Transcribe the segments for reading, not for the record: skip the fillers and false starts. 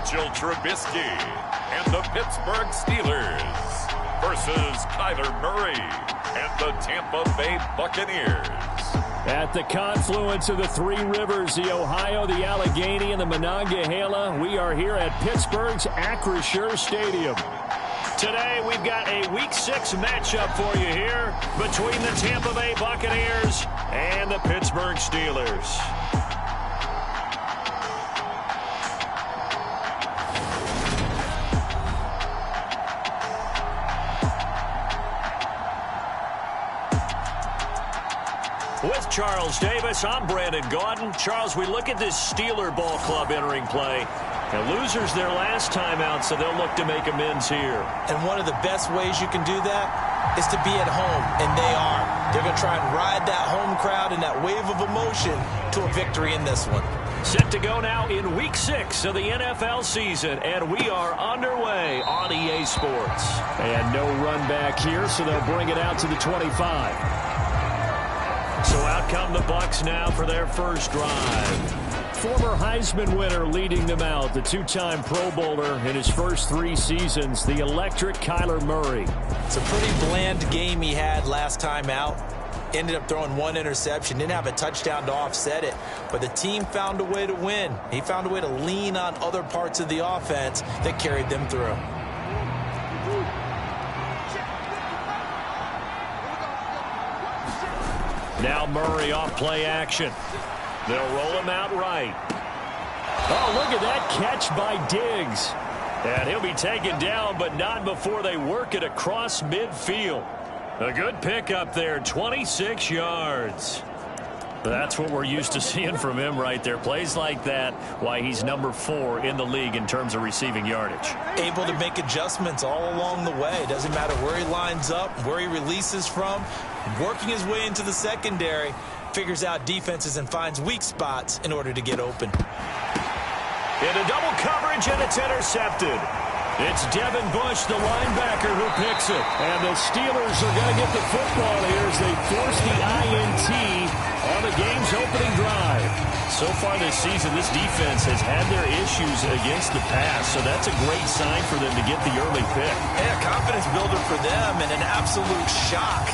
Mitchell Trubisky and the Pittsburgh Steelers versus Kyler Murray and the Tampa Bay Buccaneers. At the confluence of the three rivers, the Ohio, the Allegheny, and the Monongahela, we are here at Pittsburgh's Acrisure Stadium. Today, we've got a Week 6 matchup for you here between the Tampa Bay Buccaneers and the Pittsburgh Steelers. With Charles Davis, I'm Brandon Gaudin. Charles, we look at this Steeler ball club entering play. And losers their last time out, so they'll look to make amends here. And one of the best ways you can do that is to be at home, and they are. They're going to try and ride that home crowd and that wave of emotion to a victory in this one. Set to go now in Week 6 of the NFL season, and we are underway on EA Sports. And no run back here, so they'll bring it out to the 25. So out come the Bucs now for their first drive. Former Heisman winner leading them out, the two-time Pro Bowler in his first 3 seasons, the electric Kyler Murray. It's a pretty bland game he had last time out. Ended up throwing 1 interception, didn't have a touchdown to offset it, but the team found a way to win. He found a way to lean on other parts of the offense that carried them through. Now Murray off play action. They'll roll him out right. Oh, look at that catch by Diggs. And he'll be taken down, but not before they work it across midfield. A good pickup there, 26 yards. That's what we're used to seeing from him right there. Plays like that, why he's number 4 in the league in terms of receiving yardage. Able to make adjustments all along the way. Doesn't matter where he lines up, where he releases from. Working his way into the secondary, figures out defenses and finds weak spots in order to get open. Into double coverage, and it's intercepted. It's Devin Bush, the linebacker, who picks it. And the Steelers are going to get the football here as they force the INT on the game's opening drive. So far this season, this defense has had their issues against the pass, so that's a great sign for them to get the early pick. And a confidence builder for them, and an absolute shock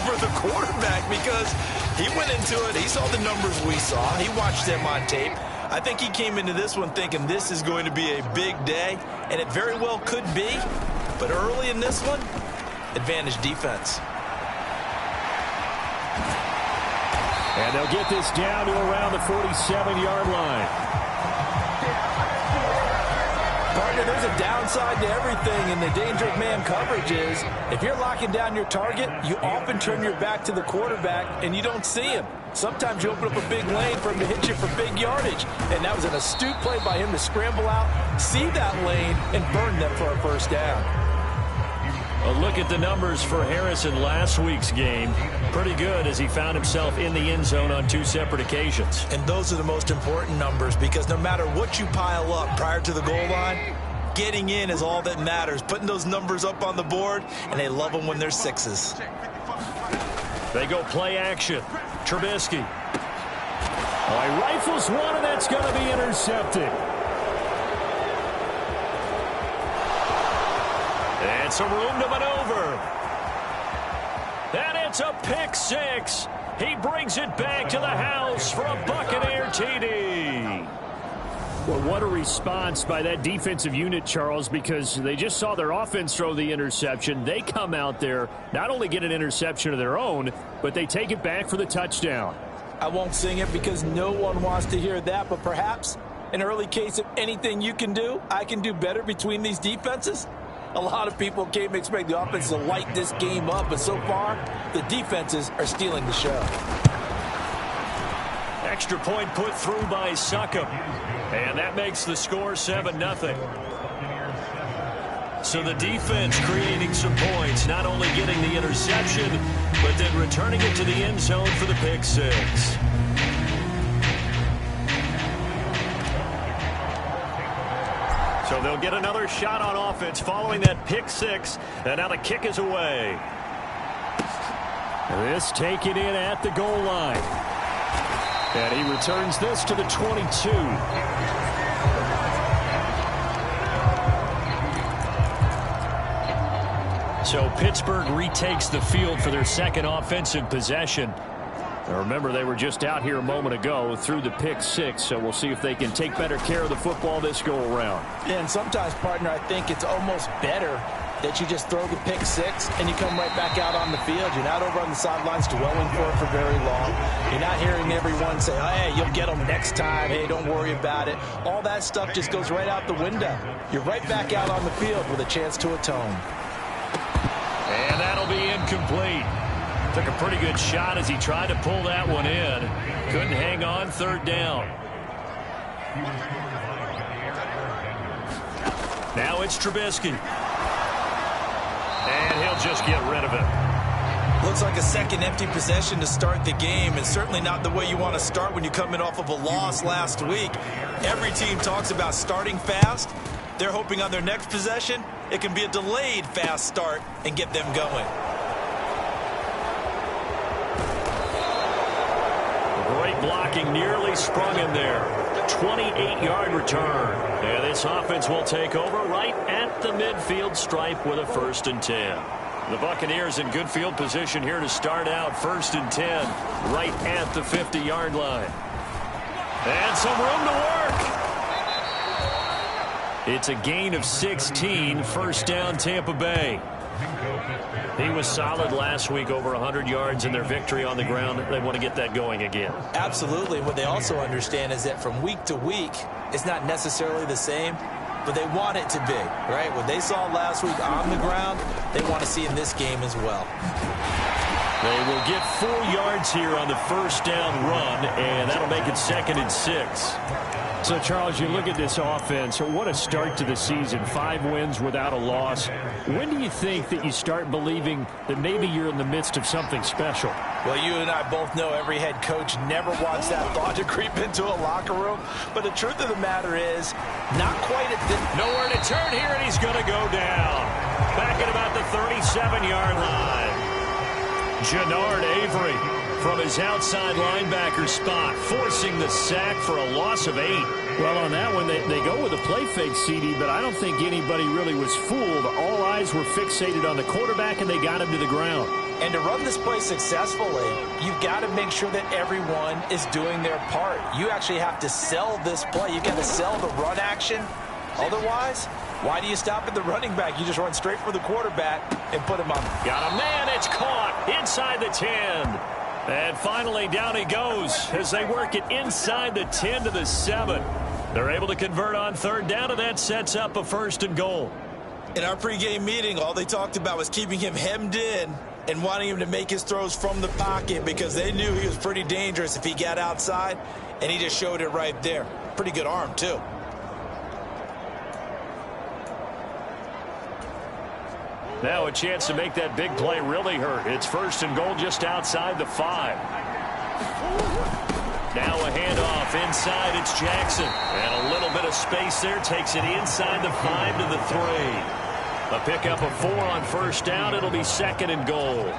for the quarterback because he went into it. He saw the numbers we saw. He watched them on tape. I think he came into this one thinking this is going to be a big day, and it very well could be. But early in this one, advantage defense. And they'll get this down to around the 47-yard line. Partner, there's a downside to everything, and the danger of man coverage is if you're locking down your target, you often turn your back to the quarterback and you don't see him. Sometimes you open up a big lane for him to hit you for big yardage, and that was an astute play by him to scramble out, see that lane, and burn them for a first down. A look at the numbers for Harrison last week's game. Pretty good as he found himself in the end zone on 2 separate occasions. And those are the most important numbers because no matter what you pile up prior to the goal line, getting in is all that matters. Putting those numbers up on the board, and they love them when they're 6s. They go play action. Trubisky. Oh, he rifles one, and that's going to be intercepted. And some room to maneuver. And it's a pick 6. He brings it back to the house for a Buccaneer TD. Well, what a response by that defensive unit, Charles, because they just saw their offense throw the interception. They come out there, not only get an interception of their own, but they take it back for the touchdown. I won't sing it because no one wants to hear that, but perhaps an early case of anything you can do, I can do better between these defenses. A lot of people came to expect the offense to light this game up, but so far, the defenses are stealing the show. Extra point put through by Succop. And that makes the score 7-0. So the defense creating some points, not only getting the interception, but then returning it to the end zone for the pick 6. So they'll get another shot on offense following that pick 6. And now the kick is away. This taken in at the goal line. And he returns this to the 22. So Pittsburgh retakes the field for their second offensive possession. Now remember, they were just out here a moment ago through the pick six, so we'll see if they can take better care of the football this go-around. Yeah, and sometimes, partner, I think it's almost better that you just throw the pick six and you come right back out on the field. You're not over on the sidelines dwelling for it for very long. You're not hearing everyone say, hey, you'll get them next time. Hey, don't worry about it. All that stuff just goes right out the window. You're right back out on the field with a chance to atone. And that'll be incomplete. Took a pretty good shot as he tried to pull that one in. Couldn't hang on, third down. Now it's Trubisky. And he'll just get rid of it. Looks like a second empty possession to start the game, and certainly not the way you want to start when you're coming off of a loss last week. Every team talks about starting fast. They're hoping on their next possession, it can be a delayed fast start and get them going. Great blocking, nearly sprung him there. 28-yard return. And this offense will take over right at the midfield stripe with a 1st and 10. The Buccaneers in good field position here to start out 1st and 10 right at the 50-yard line. And some room to work. It's a gain of 16, 1st down Tampa Bay. He was solid last week, over 100 yards in their victory on the ground. They want to get that going again. Absolutely. What they also understand is that from week to week, it's not necessarily the same, but they want it to be, right? What they saw last week on the ground, they want to see in this game as well. They will get 4 yards here on the 1st down run, and that'll make it 2nd and 6. So, Charles, you look at this offense, what a start to the season. 5 wins without a loss. When do you think that you start believing that maybe you're in the midst of something special? Well, you and I both know every head coach never wants that thought to creep into a locker room. But the truth of the matter is, not quite at this. Nowhere to turn here, and he's going to go down. Back at about the 37-yard line. Jannard Avery from his outside linebacker spot, forcing the sack for a loss of 8. Well, on that one, they go with a play fake, CD, but I don't think anybody really was fooled. All eyes were fixated on the quarterback, and they got him to the ground. And to run this play successfully, you've got to make sure that everyone is doing their part. You actually have to sell this play. You've got to sell the run action. Otherwise, why do you stop at the running back? You just run straight for the quarterback and put him on. Got a man. It's caught inside the 10. And finally, down he goes as they work it inside the 10 to the 7. They're able to convert on 3rd down, and that sets up a 1st and goal. In our pregame meeting, all they talked about was keeping him hemmed in and wanting him to make his throws from the pocket because they knew he was pretty dangerous if he got outside, and he just showed it right there. Pretty good arm, too. Now a chance to make that big play really hurt. It's 1st and goal just outside the 5. Now a handoff inside. It's Jackson. And a little bit of space there. Takes it inside the 5 to the 3. A pickup of 4 on 1st down. It'll be 2nd and goal.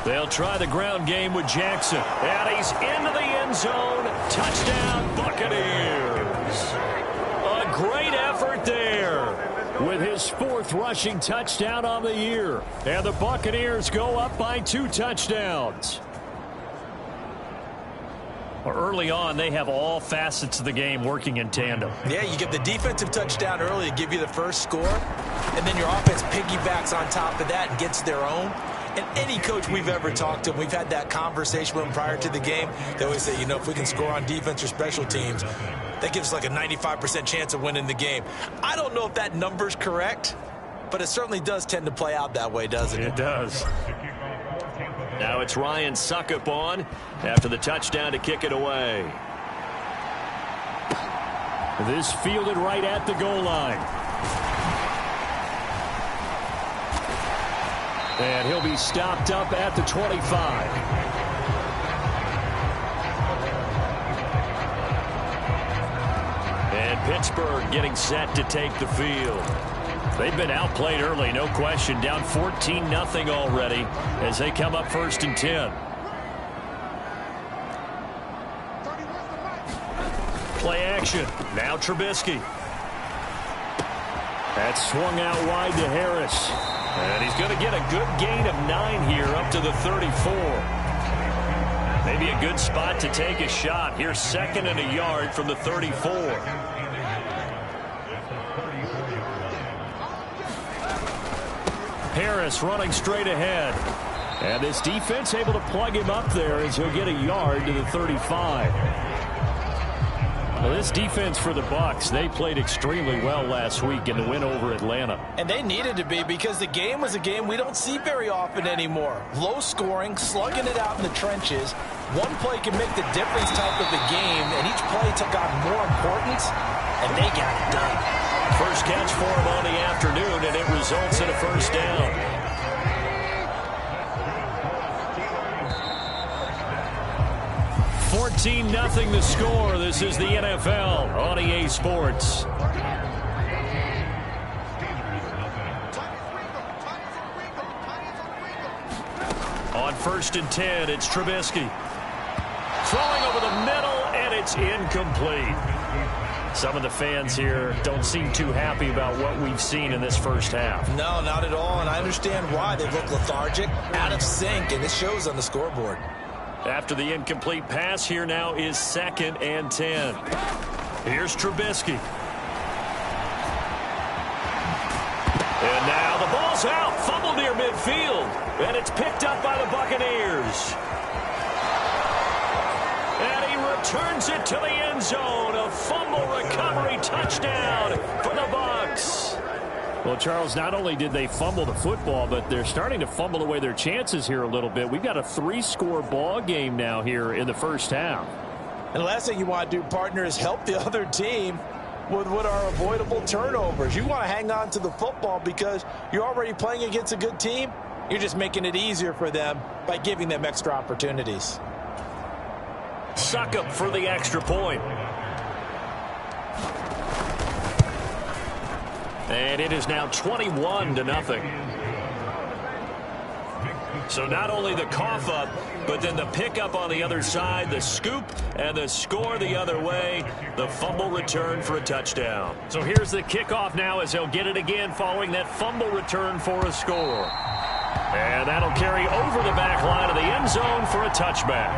They'll try the ground game with Jackson. And he's into the end zone. Touchdown, Buccaneers. A great effort there with his 4th rushing touchdown on the year. And the Buccaneers go up by 2 touchdowns. Early on, they have all facets of the game working in tandem. Yeah, you get the defensive touchdown early to give you the first score, and then your offense piggybacks on top of that and gets their own. And any coach we've ever talked to, we've had that conversation with them prior to the game. They always say, you know, if we can score on defense or special teams, that gives us like a 95% chance of winning the game. I don't know if that number's correct, but it certainly does tend to play out that way, doesn't it? It does. Now it's Ryan Suckup on after the touchdown to kick it away. This fielded right at the goal line. And he'll be stopped up at the 25. And Pittsburgh getting set to take the field. They've been outplayed early, no question. Down 14-0 already as they come up 1st and 10. Play action. Now Trubisky. That's swung out wide to Harris. And he's going to get a good gain of 9 here up to the 34. Maybe a good spot to take a shot. Here's 2nd and a yard from the 34. Harris running straight ahead. And this defense able to plug him up there as he'll get a yard to the 35. Well, this defense for the Bucs, they played extremely well last week in the win over Atlanta. And they needed to be, because the game was a game we don't see very often anymore. Low scoring, slugging it out in the trenches. One play can make the difference type of the game, and each play took on more importance, and they got it done. First catch for him on the afternoon, and it results in a first down. 14-0 the score. This is the NFL on EA Sports. On 1st and 10, it's Trubisky. Throwing over the middle, and it's incomplete. Some of the fans here don't seem too happy about what we've seen in this first half. No, not at all, and I understand why. They look lethargic, out of sync, and it shows on the scoreboard. After the incomplete pass, here now is 2nd and 10. Here's Trubisky. And now the ball's out. Fumble near midfield. And it's picked up by the Buccaneers. And he returns it to the end zone. A fumble recovery touchdown for the Bucs. Well, Charles, not only did they fumble the football, but they're starting to fumble away their chances here a little bit. We've got a 3-score ball game now here in the first half. And the last thing you want to do, partner, is help the other team with what are avoidable turnovers. You want to hang on to the football because you're already playing against a good team. You're just making it easier for them by giving them extra opportunities. Suck up for the extra point. And it is now 21-0. So not only the cough up, but then the pickup on the other side, the scoop, and the score the other way, the fumble return for a touchdown. So here's the kickoff now as they'll get it again following that fumble return for a score. And that'll carry over the back line of the end zone for a touchback.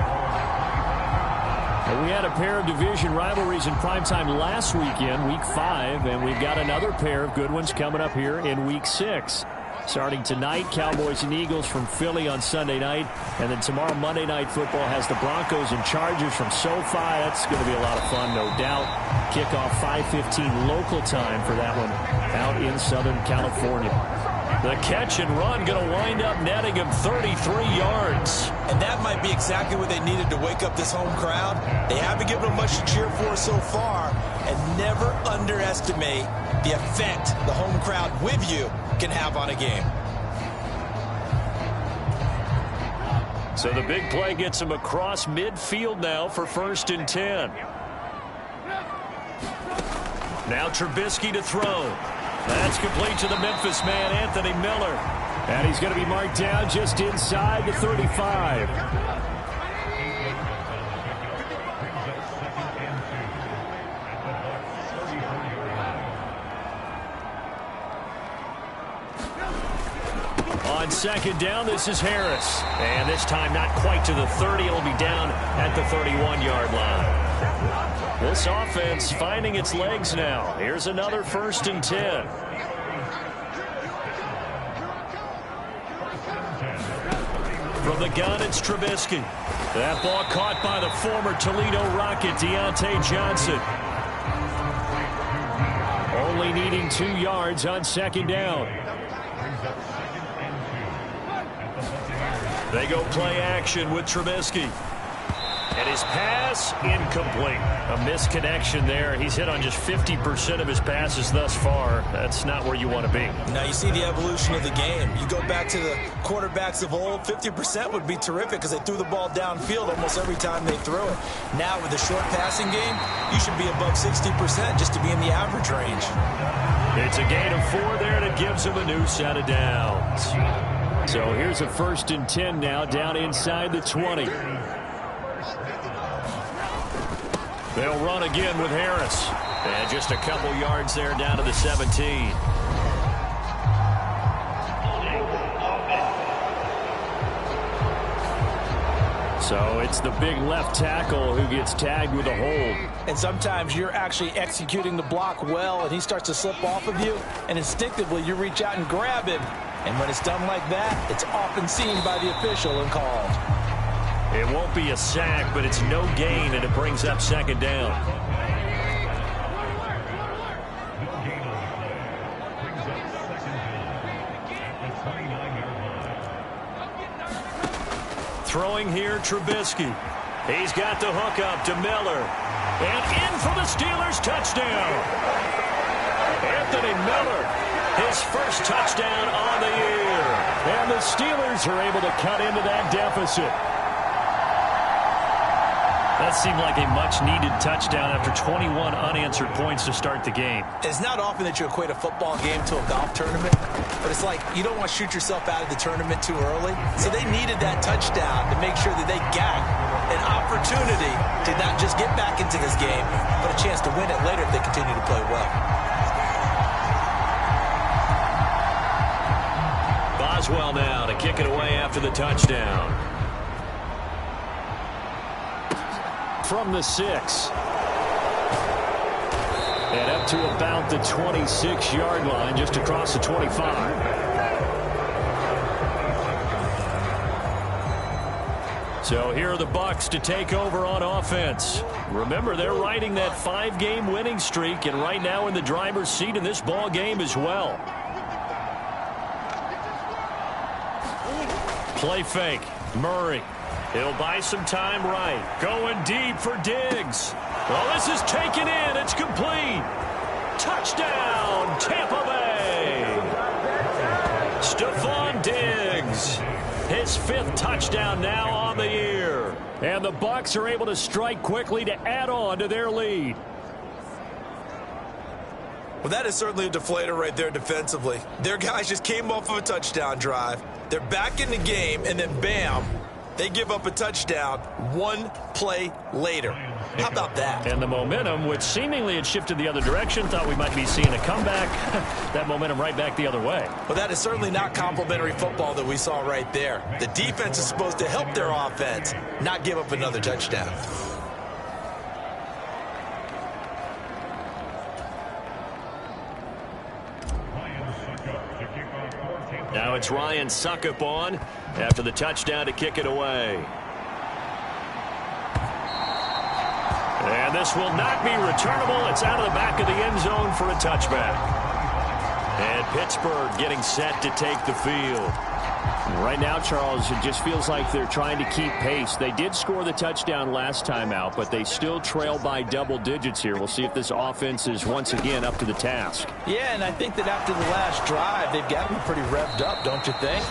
And we had a pair of division rivalries in primetime last weekend, Week 5, and we've got another pair of good ones coming up here in Week 6. Starting tonight, Cowboys and Eagles from Philly on Sunday night, and then tomorrow Monday Night Football has the Broncos and Chargers from SoFi. That's going to be a lot of fun, no doubt. Kickoff 5:15 local time for that one out in Southern California. The catch and run going to wind up netting him 33 yards. And that might be exactly what they needed to wake up this home crowd. They haven't given them much to cheer for so far. And never underestimate the effect the home crowd with you can have on a game. So the big play gets him across midfield now for 1st and 10. Now Trubisky to throw. That's complete to the Memphis man, Anthony Miller. And he's going to be marked down just inside the 35. On 2nd down, this is Harris. And this time not quite to the 30. It'll be down at the 31-yard line. This offense finding its legs now. Here's another 1st and 10. From the gun, it's Trubisky. That ball caught by the former Toledo Rocket, Deontay Johnson. Only needing 2 yards on 2nd down. They go play action with Trubisky. And his pass, incomplete. A misconnection there. He's hit on just 50% of his passes thus far. That's not where you want to be. Now you see the evolution of the game. You go back to the quarterbacks of old, 50% would be terrific because they threw the ball downfield almost every time they threw it. Now with the short passing game, you should be above 60% just to be in the average range. It's a gain of 4 there, and it gives him a new set of downs. So here's a 1st and 10 now down inside the 20. They'll run again with Harris. And just a couple yards there down to the 17. So it's the big left tackle who gets tagged with a hold. And sometimes you're actually executing the block well, and he starts to slip off of you, and instinctively you reach out and grab him. And when it's done like that, it's often seen by the official and called. It won't be a sack, but it's no gain, and it brings up second down. Throwing here, Trubisky. He's got the hook up to Miller. And in for the Steelers touchdown. Anthony Miller, his first touchdown on the year. And the Steelers are able to cut into that deficit. That seemed like a much-needed touchdown after 21 unanswered points to start the game. It's not often that you equate a football game to a golf tournament, but it's like you don't want to shoot yourself out of the tournament too early. So they needed that touchdown to make sure that they got an opportunity to not just get back into this game, but a chance to win it later if they continue to play well. Boswell now to kick it away after the touchdown. From the 6. And up to about the 26-yard line, just across the 25. So here are the Bucs to take over on offense. Remember, they're riding that 5-game winning streak, and right now in the driver's seat in this ball game as well. Play fake. Murray. He'll buy some time right. Going deep for Diggs. Oh, this is taken in. It's complete. Touchdown, Tampa Bay. Stephon Diggs. His 5th touchdown now on the year. And the Bucs are able to strike quickly to add on to their lead. Well, that is certainly a deflator right there defensively. Their guys just came off of a touchdown drive. They're back in the game, and then bam, they give up a touchdown 1 play later. How about that? And the momentum, which seemingly had shifted the other direction, thought we might be seeing a comeback. That momentum right back the other way. Well, that is certainly not complimentary football that we saw right there. The defense is supposed to help their offense, not give up another touchdown. Now it's Ryan Suckup on after the touchdown to kick it away. And this will not be returnable. It's out of the back of the end zone for a touchback. And Pittsburgh getting set to take the field. Right now, Charles, it just feels like they're trying to keep pace. They did score the touchdown last time out, but they still trail by double digits here. We'll see if this offense is once again up to the task. Yeah, and I think that after the last drive, they've got to be pretty revved up, don't you think?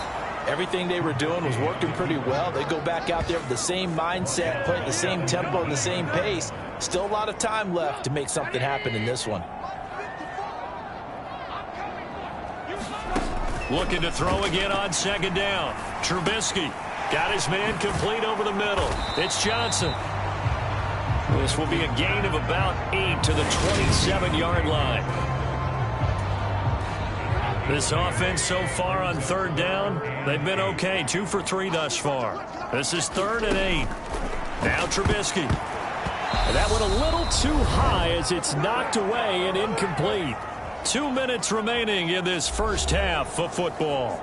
Everything they were doing was working pretty well. They go back out there with the same mindset, play at the same tempo and the same pace. Still a lot of time left to make something happen in this one. Looking to throw again on second down. Trubisky got his man complete over the middle. It's Johnson. This will be a gain of about 8 to the 27-yard line. This offense so far on third down, they've been okay. 2 for 3 thus far. This is 3rd and 8. Now Trubisky. And that went a little too high as it's knocked away and incomplete. 2 minutes remaining in this first half of football.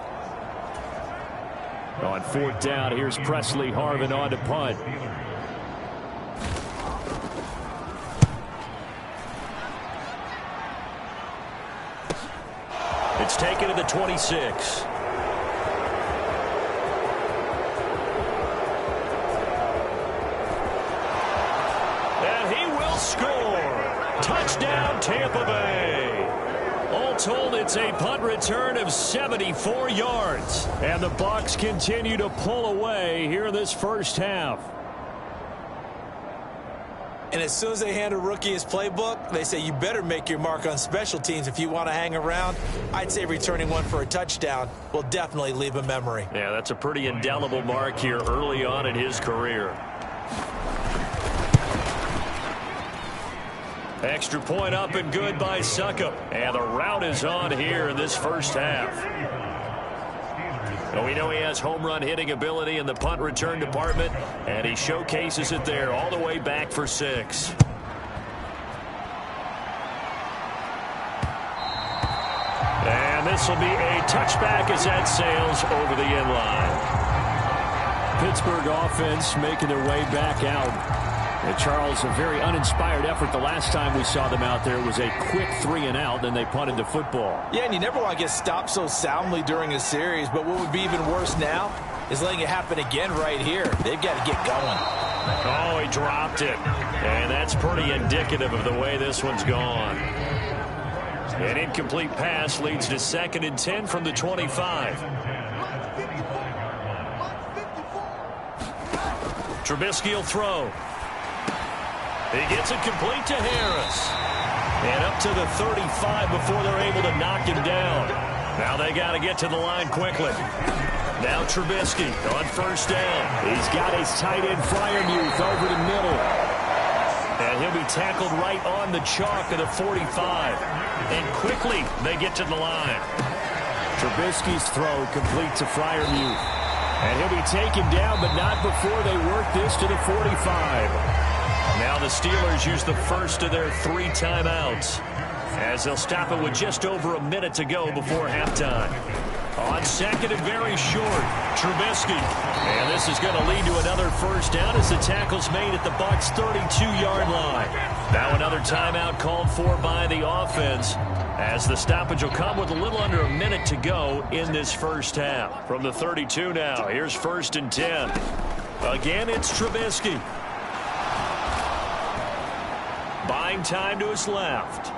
On 4th down, here's Presley Harvin on to punt. It's taken to the 26. And he will score. Touchdown, Tampa Bay. All told, it's a punt return of 74 yards. And the Bucs continue to pull away here in this first half. And as soon as they hand a rookie his playbook, they say you better make your mark on special teams if you want to hang around. I'd say returning one for a touchdown will definitely leave a memory. Yeah, that's a pretty indelible mark here early on in his career. Extra point up and good by Succop. And the rout is on here in this first half. Well, we know he has home run hitting ability in the punt return department, and he showcases it there all the way back for 6. And this will be a touchback as that sails over the end line. Pittsburgh offense making their way back out. And Charles, a very uninspired effort. The last time we saw them out there was a quick 3-and-out, then they punted the football. Yeah, and you never want to get stopped so soundly during a series, but what would be even worse now is letting it happen again right here. They've got to get going. Oh, he dropped it. And that's pretty indicative of the way this one's gone. An incomplete pass leads to 2nd and 10 from the 25. Trubisky will throw. He gets it complete to Harris. And up to the 35 before they're able to knock him down. Now they got to get to the line quickly. Now Trubisky on first down. He's got his tight end Freiermuth over the middle. And he'll be tackled right on the chalk of the 45. And quickly they get to the line. Trubisky's throw complete to Freiermuth. And he'll be taken down, but not before they work this to the 45. Now the Steelers use the first of their 3 timeouts, as they'll stop it with just over a minute to go before halftime. On 2nd and very short, Trubisky. And this is going to lead to another first down as the tackle's made at the Bucs' 32-yard line. Now another timeout called for by the offense, as the stoppage will come with a little under a minute to go in this first half. From the 32 now, here's 1st and 10. Again, it's Trubisky. Buying time to his left.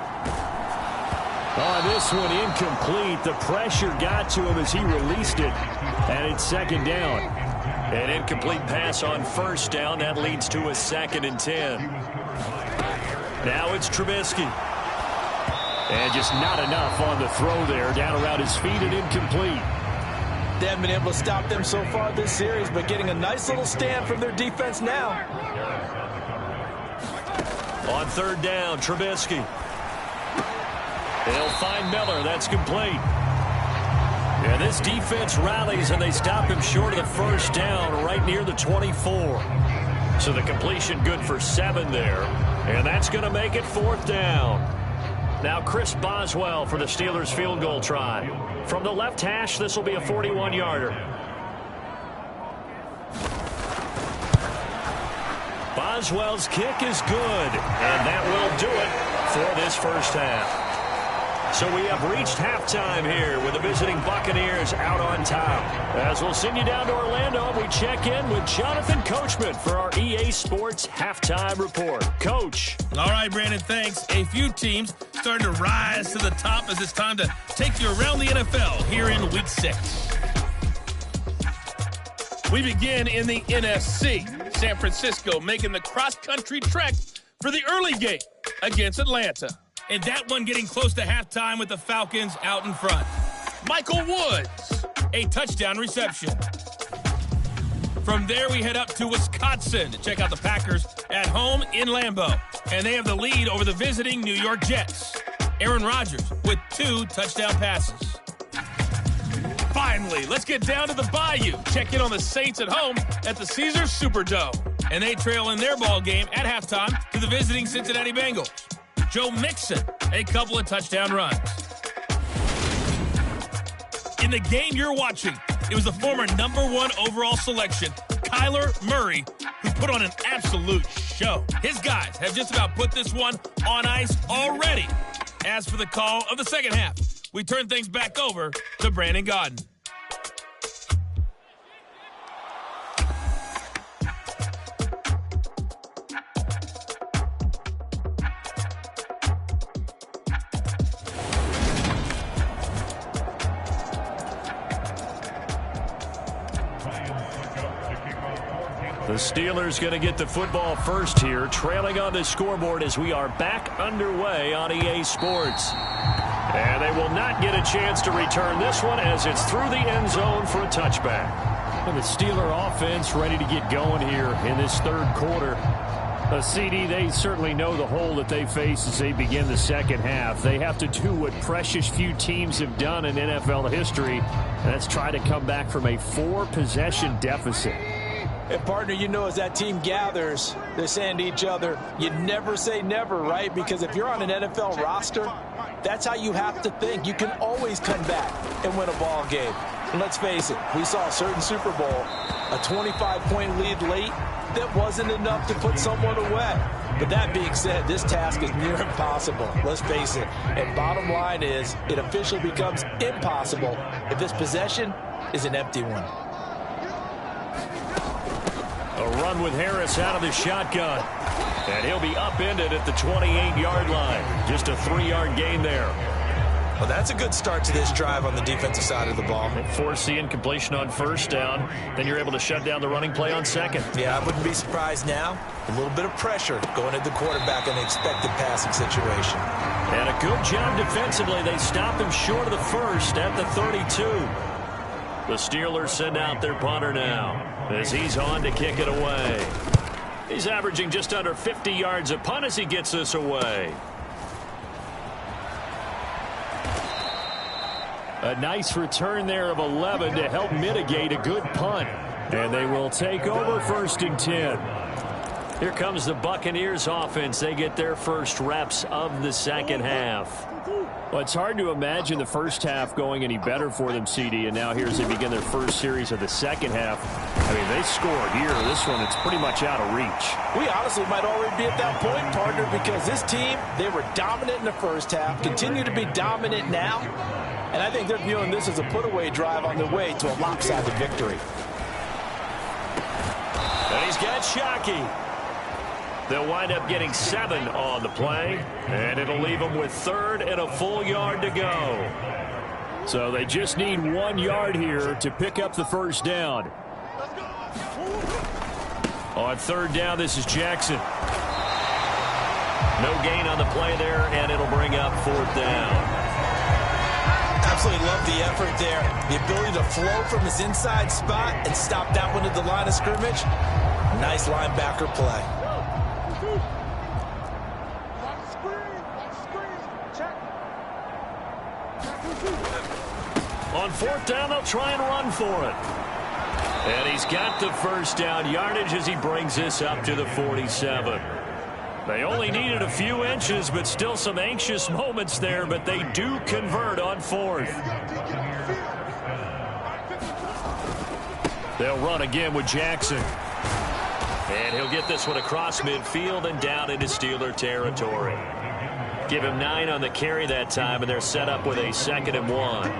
Oh, this one incomplete. The pressure got to him as he released it. And it's 2nd down. An incomplete pass on first down. That leads to a 2nd and 10. Now it's Trubisky. And just not enough on the throw there. Down around his feet and incomplete. They haven't been able to stop them so far this series, but getting a nice little stand from their defense now. On 3rd down, Trubisky. They'll find Miller. That's complete. Yeah, this defense rallies, and they stop him short of the first down right near the 24. So the completion good for 7 there. And that's going to make it 4th down. Now Chris Boswell for the Steelers field goal try. From the left hash, this will be a 41-yarder. Boswell's kick is good, and that will do it for this first half. So we have reached halftime here with the visiting Buccaneers out on top. As we'll send you down to Orlando, we check in with Jonathan Coachman for our EA Sports Halftime Report. Coach. All right, Brandon, thanks. A few teams starting to rise to the top as it's time to take you around the NFL here in Week 6. We begin in the NFC. San Francisco making the cross-country trek for the early game against Atlanta. And that one getting close to halftime with the Falcons out in front. Michael Woods, a touchdown reception. From there, we head up to Wisconsin to check out the Packers at home in Lambeau. And they have the lead over the visiting New York Jets. Aaron Rodgers with 2 touchdown passes. Finally, let's get down to the Bayou. Check in on the Saints at home at the Caesars Superdome. And they trail in their ball game at halftime to the visiting Cincinnati Bengals. Joe Mixon, a couple of touchdown runs. In the game you're watching, it was the former #1 overall selection, Kyler Murray, who put on an absolute show. His guys have just about put this one on ice already. As for the call of the second half, we turn things back over to Brandon Gaudin. The Steelers going to get the football first here, trailing on the scoreboard as we are back underway on EA Sports. And they will not get a chance to return this one as it's through the end zone for a touchback. And the Steeler offense ready to get going here in this third quarter. CD, they certainly know the hole that they face as they begin the second half. They have to do what precious few teams have done in NFL history, and that's try to come back from a 4-possession deficit. And, partner, you know, as that team gathers, they're saying to each other, you never say never, right? Because if you're on an NFL roster, that's how you have to think. You can always come back and win a ball game. And let's face it, we saw a certain Super Bowl, a 25-point lead late, that wasn't enough to put someone away. But that being said, this task is near impossible. Let's face it. And bottom line is, it officially becomes impossible if this possession is an empty one. A run with Harris out of the shotgun. And he'll be upended at the 28-yard line. Just a 3-yard gain there. Well, that's a good start to this drive on the defensive side of the ball. Force the incompletion on first down. Then you're able to shut down the running play on second. Yeah, I wouldn't be surprised now. A little bit of pressure going at the quarterback in an expected passing situation. And a good job defensively. They stop him short of the first at the 32. The Steelers send out their punter now as he's on to kick it away. He's averaging just under 50 yards a punt as he gets this away. A nice return there of 11 to help mitigate a good punt. And they will take over 1st and 10. Here comes the Buccaneers offense. They get their first reps of the second half. Well, it's hard to imagine the first half going any better for them, CD. And now here as they begin their first series of the second half. I mean, they scored here. This one, it's pretty much out of reach. We honestly might already be at that point, partner, because this team, they were dominant in the first half, continue to be dominant now. And I think they're viewing this as a put-away drive on their way to a lopsided victory. And he's got Shockey. They'll wind up getting 7 on the play, and it'll leave them with 3rd and a full yard to go. So they just need 1 yard here to pick up the first down. On 3rd down, this is Jackson. No gain on the play there, and it'll bring up 4th down. Absolutely love the effort there. The ability to flow from his inside spot and stop that one at the line of scrimmage. Nice linebacker play. On 4th down, they'll try and run for it. And he's got the first down yardage as he brings this up to the 47. They only needed a few inches, but still some anxious moments there, but they do convert on 4th. They'll run again with Jackson. And he'll get this one across midfield and down into Steeler territory. Give him 9 on the carry that time, and they're set up with a 2nd and 1.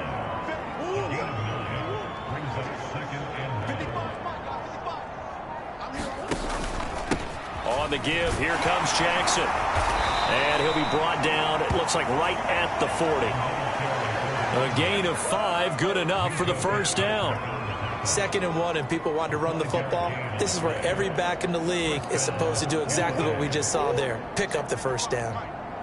On the give, here comes Jackson. And he'll be brought down, it looks like right at the 40. A gain of 5, good enough for the first down. 2nd and 1, and people want to run the football. This is where every back in the league is supposed to do exactly what we just saw there. Pick up the first down.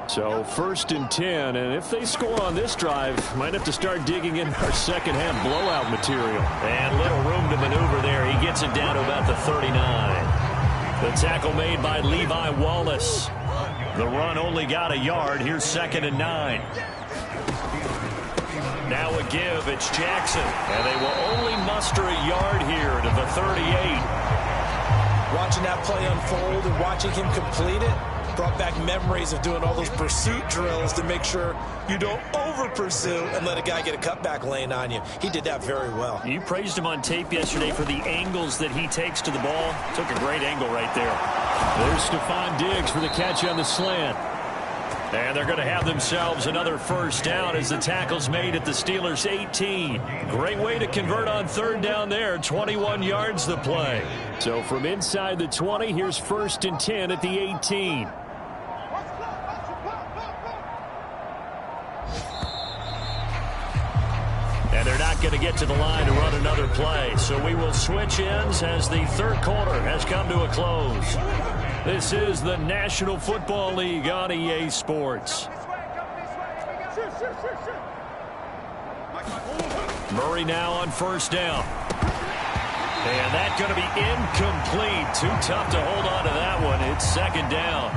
So 1st and 10, and if they score on this drive, might have to start digging in our second half blowout material. And little room to maneuver there. He gets it down to about the 39. The tackle made by Levi Wallace. The run only got a yard. Here's 2nd and 9. Now a give. It's Jackson. And they will only muster a yard here to the 38. Watching that play unfold and watching him complete it brought back memories of doing all those pursuit drills to make sure you don't over-pursue and let a guy get a cutback lane on you. He did that very well. You praised him on tape yesterday for the angles that he takes to the ball. Took a great angle right there. There's Stephon Diggs for the catch on the slant. And they're going to have themselves another first down as the tackle's made at the Steelers' 18. Great way to convert on 3rd down there. 21 yards the play. So from inside the 20, here's 1st and 10 at the 18. And they're not going to get to the line to run another play. So we will switch ends as the 3rd quarter has come to a close. This is the National Football League on EA Sports. Murray now on 1st down. And that's going to be incomplete. Too tough to hold on to that one. It's second down.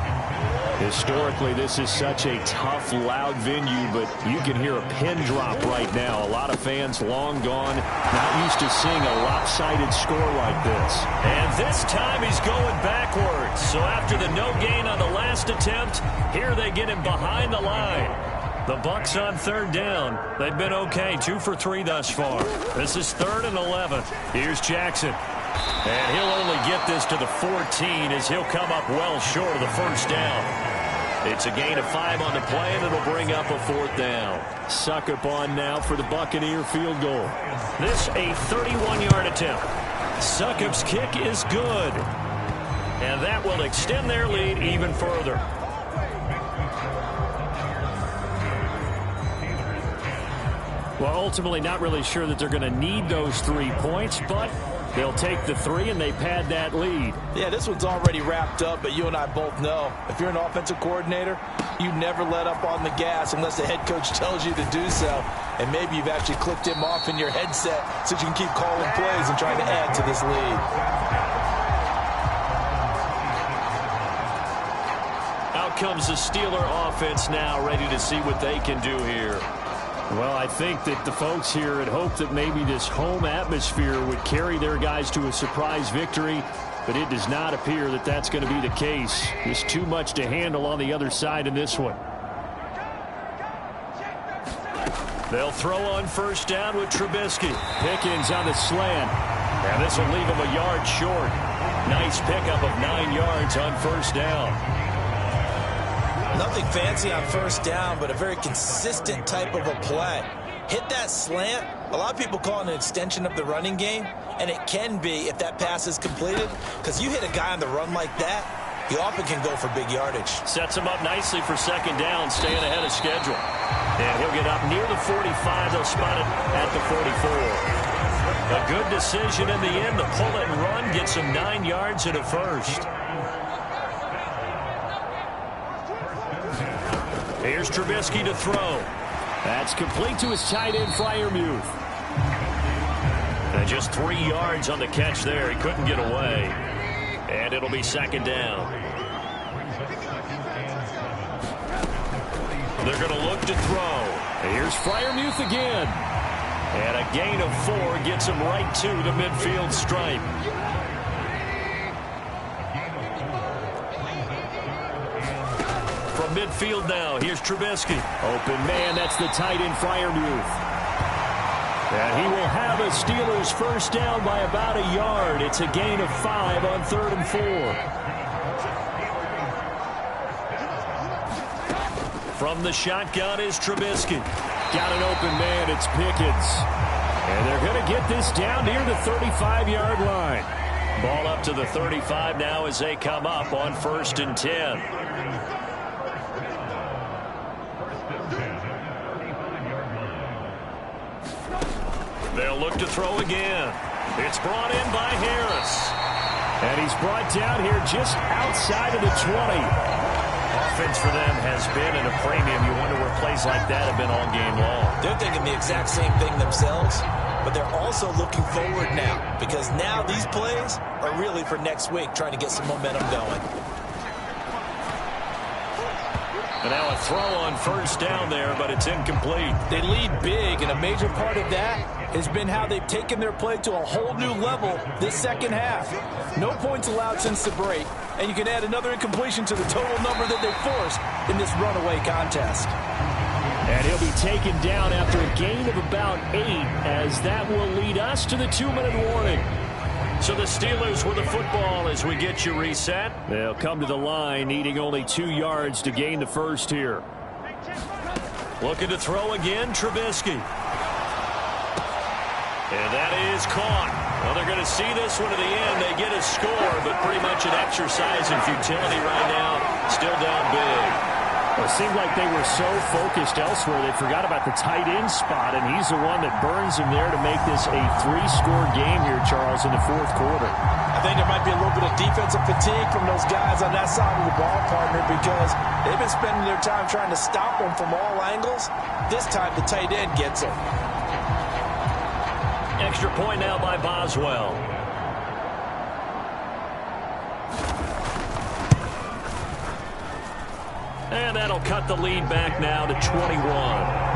Historically, this is such a tough, loud venue, but you can hear a pin drop right now. A lot of fans long gone, not used to seeing a lopsided score like this. And this time he's going backwards. So after the no gain on the last attempt, here they get him behind the line. The Bucs on third down. They've been okay, 2 for 3 thus far. This is 3rd and 11. Here's Jackson. And he'll only get this to the 14 as he'll come up well short of the first down. It's a gain of 5 on the play, and it'll bring up a 4th down. Succop on now for the Buccaneer field goal. This a 31-yard attempt. Succop's kick is good. And that will extend their lead even further. Well, ultimately not really sure that they're going to need those 3 points, but they'll take the 3 and they pad that lead. Yeah, this one's already wrapped up, but you and I both know if you're an offensive coordinator, you never let up on the gas unless the head coach tells you to do so. And maybe you've actually clicked him off in your headset so you can keep calling plays and trying to add to this lead. Out comes the Steeler offense now, ready to see what they can do here. Well, I think that the folks here had hoped that maybe this home atmosphere would carry their guys to a surprise victory, but it does not appear that that's going to be the case. There's too much to handle on the other side in this one. They'll throw on first down with Trubisky. Pickens on the slant. And this will leave him a yard short. Nice pickup of 9 yards on first down. Nothing fancy on first down, but a very consistent type of a play. Hit that slant. A lot of people call it an extension of the running game, and it can be if that pass is completed, because you hit a guy on the run like that, he often can go for big yardage. Sets him up nicely for second down, staying ahead of schedule. And he'll get up near the 45. They'll spot it at the 44. A good decision in the end. The pull and run gets him 9 yards and a first. Here's Trubisky to throw. That's complete to his tight end, Freiermuth. And just 3 yards on the catch there. He couldn't get away. And it'll be second down. They're going to look to throw. Here's Freiermuth again. And a gain of 4 gets him right to the midfield stripe. From midfield now, here's Trubisky. Open man, that's the tight end, Freiermuth. And he will have a Steelers first down by about a yard. It's a gain of 5 on 3rd and 4. From the shotgun is Trubisky. Got an open man, it's Pickens. And they're going to get this down near the 35-yard line. Ball up to the 35 now as they come up on 1st and 10. They'll look to throw again. It's brought in by Harris. And he's brought down here just outside of the 20. Offense for them has been at a premium. You wonder where plays like that have been all game long. They're thinking the exact same thing themselves, but they're also looking forward now, because now these plays are really for next week, trying to get some momentum going. And now a throw on first down there, but it's incomplete. They lead big, and a major part of that has been how they've taken their play to a whole new level this second half. No points allowed since the break, and you can add another incompletion to the total number that they forced in this runaway contest. And he'll be taken down after a gain of about 8, as that will lead us to the 2-minute warning. So the Steelers with the football as we get you reset. They'll come to the line, needing only 2 yards to gain the first here. Looking to throw again, Trubisky. And that is caught. Well, they're going to see this one to the end. They get a score, but pretty much an exercise in futility right now. Still down big. Well, it seemed like they were so focused elsewhere they forgot about the tight end spot, and he's the one that burns him there to make this a 3-score game here, Charles, in the 4th quarter. I think there might be a little bit of defensive fatigue from those guys on that side of the ball, partner, because they've been spending their time trying to stop them from all angles. This time the tight end gets them. Extra point now by Boswell. And that'll cut the lead back now to 21.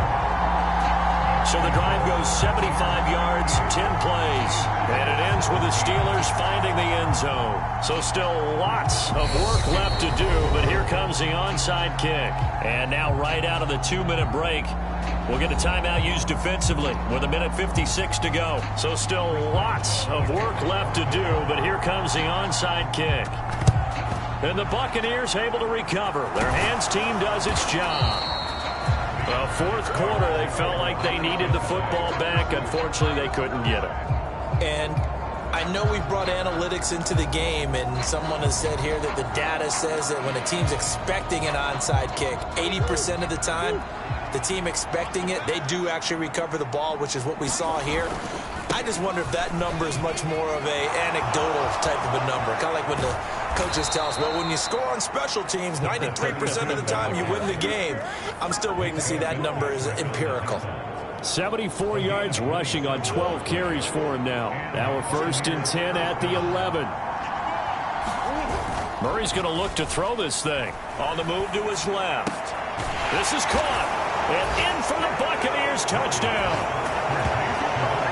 So the drive goes 75 yards, 10 plays. And it ends with the Steelers finding the end zone. So still lots of work left to do, but here comes the onside kick. And now right out of the 2-minute break, we'll get a timeout used defensively with 1:56 to go. So still lots of work left to do, but here comes the onside kick. And the Buccaneers able to recover. Their hands team does its job. Well, fourth quarter, they felt like they needed the football back. Unfortunately, they couldn't get it. And I know we brought analytics into the game, and someone has said here that the data says that when a team's expecting an onside kick, 80% of the time, the team expecting it, they do actually recover the ball, which is what we saw here. I just wonder if that number is much more of a anecdotal type of a number. Kind of like when the coaches tell us, well, when you score on special teams, 93% of the time you win the game. I'm still waiting to see that number is empirical. 74 yards rushing on 12 carries for him now. Now we're 1st and 10 at the 11. Murray's going to look to throw this thing. On the move to his left. This is caught. And in for the Buccaneers. Touchdown.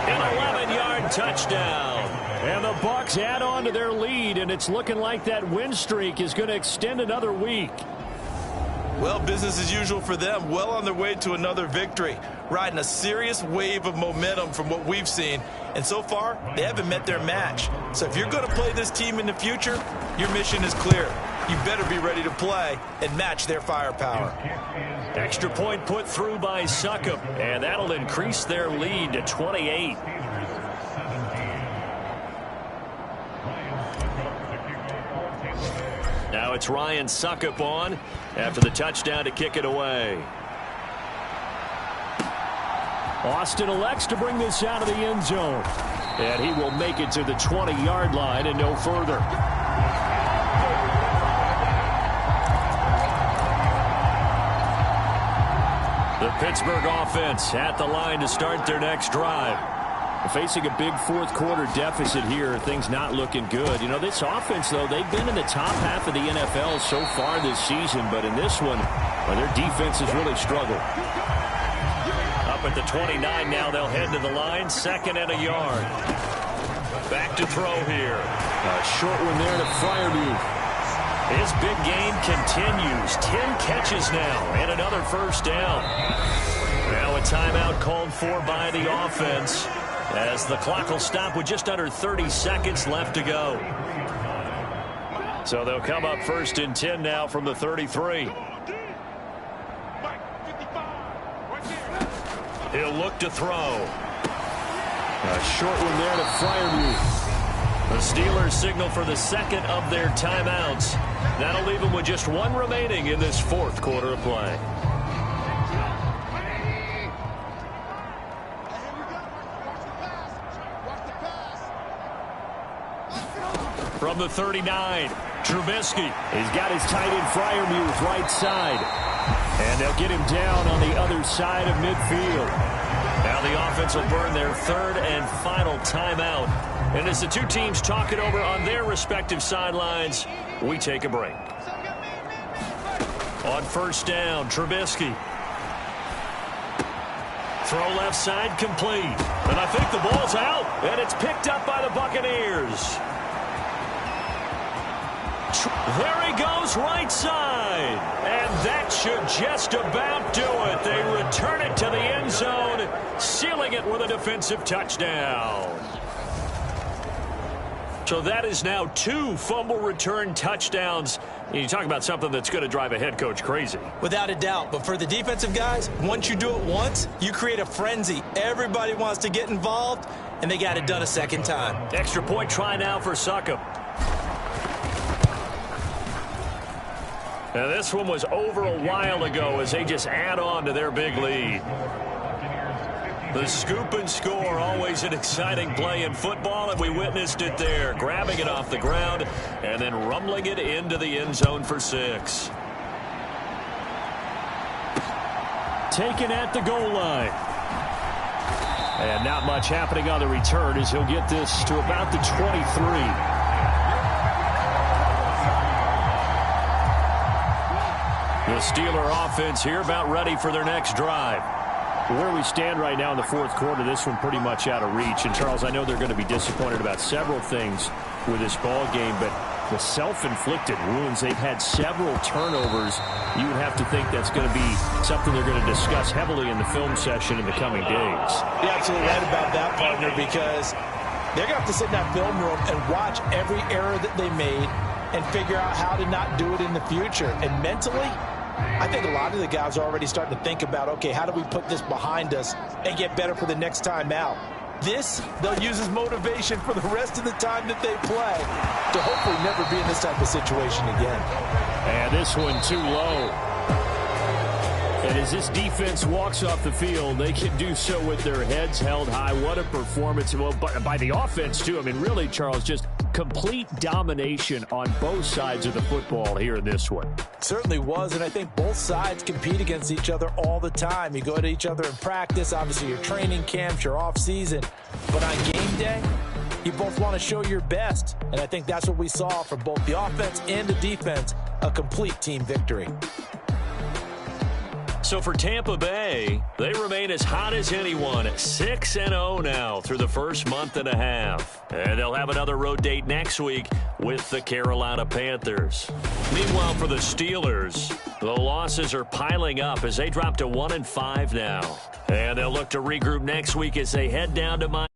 An 11-yard touchdown. And the Bucs add on to their lead, and it's looking like that win streak is going to extend another week. Well, business as usual for them. Well on their way to another victory. Riding a serious wave of momentum from what we've seen. And so far, they haven't met their match. So if you're going to play this team in the future, your mission is clear. You better be ready to play and match their firepower. Extra point put through by Succop, and that'll increase their lead to 28. Now it's Ryan Succop on after the touchdown to kick it away. Austin elects to bring this out of the end zone. And he will make it to the 20-yard line and no further. The Pittsburgh offense at the line to start their next drive. Facing a big fourth quarter deficit here, things not looking good. You know, this offense, though, they've been in the top half of the NFL so far this season, but in this one, well, their defense has really struggled. Up at the 29 now, they'll head to the line, 2nd and a yard. Back to throw here. A short one there to Freiermuth. His big game continues. 10 catches now and another first down. Now a timeout called for by the offense, as the clock will stop with just under 30 seconds left to go. So they'll come up 1st and 10 now from the 33. He'll look to throw. A short one there to Freiermuth. The Steelers signal for the 2nd of their timeouts. That'll leave them with just 1 remaining in this 4th quarter of play. From the 39, Trubisky. He's got his tight end Freiermuth right side. And they'll get him down on the other side of midfield. Now the offense will burn their 3rd and final timeout. And as the two teams talk it over on their respective sidelines, we take a break. On 1st down, Trubisky. Throw left side complete. And I think the ball's out. And it's picked up by the Buccaneers. There he goes, right side. And that should just about do it. They return it to the end zone, sealing it with a defensive touchdown. So that is now 2 fumble return touchdowns. You talk about something that's going to drive a head coach crazy. Without a doubt. But for the defensive guys, once you do it once, you create a frenzy. Everybody wants to get involved, and they got it done a 2nd time. Extra point try now for Succop. Now this one was over a while ago as they just add on to their big lead. The scoop and score, always an exciting play in football, and we witnessed it there. Grabbing it off the ground and then rumbling it into the end zone for 6. Taken at the goal line. And not much happening on the return as he'll get this to about the 23. The Steeler offense here about ready for their next drive. Where we stand right now in the fourth quarter, this one pretty much out of reach. And, Charles, I know they're going to be disappointed about several things with this ball game, but the self-inflicted wounds, they've had several turnovers. You would have to think that's going to be something they're going to discuss heavily in the film session in the coming days. You're absolutely right about that, partner, because they're going to have to sit in that film room and watch every error that they made and figure out how to not do it in the future. And mentally, I think a lot of the guys are already starting to think about, okay, how do we put this behind us and get better for the next time out? This, they'll use as motivation for the rest of the time that they play to hopefully never be in this type of situation again. And this one too low. And as this defense walks off the field, they can do so with their heads held high. What a performance. Well, by the offense, too. I mean, really, Charles, just complete domination on both sides of the football here in this one. Certainly was, and I think both sides compete against each other all the time. You go to each other in practice, obviously your training camps, your off-season. But on game day, you both want to show your best. And I think that's what we saw from both the offense and the defense, a complete team victory. So for Tampa Bay, they remain as hot as anyone at 6-0 now through the first month and a half. And they'll have another road date next week with the Carolina Panthers. Meanwhile, for the Steelers, the losses are piling up as they drop to 1-5 now. And they'll look to regroup next week as they head down to Miami.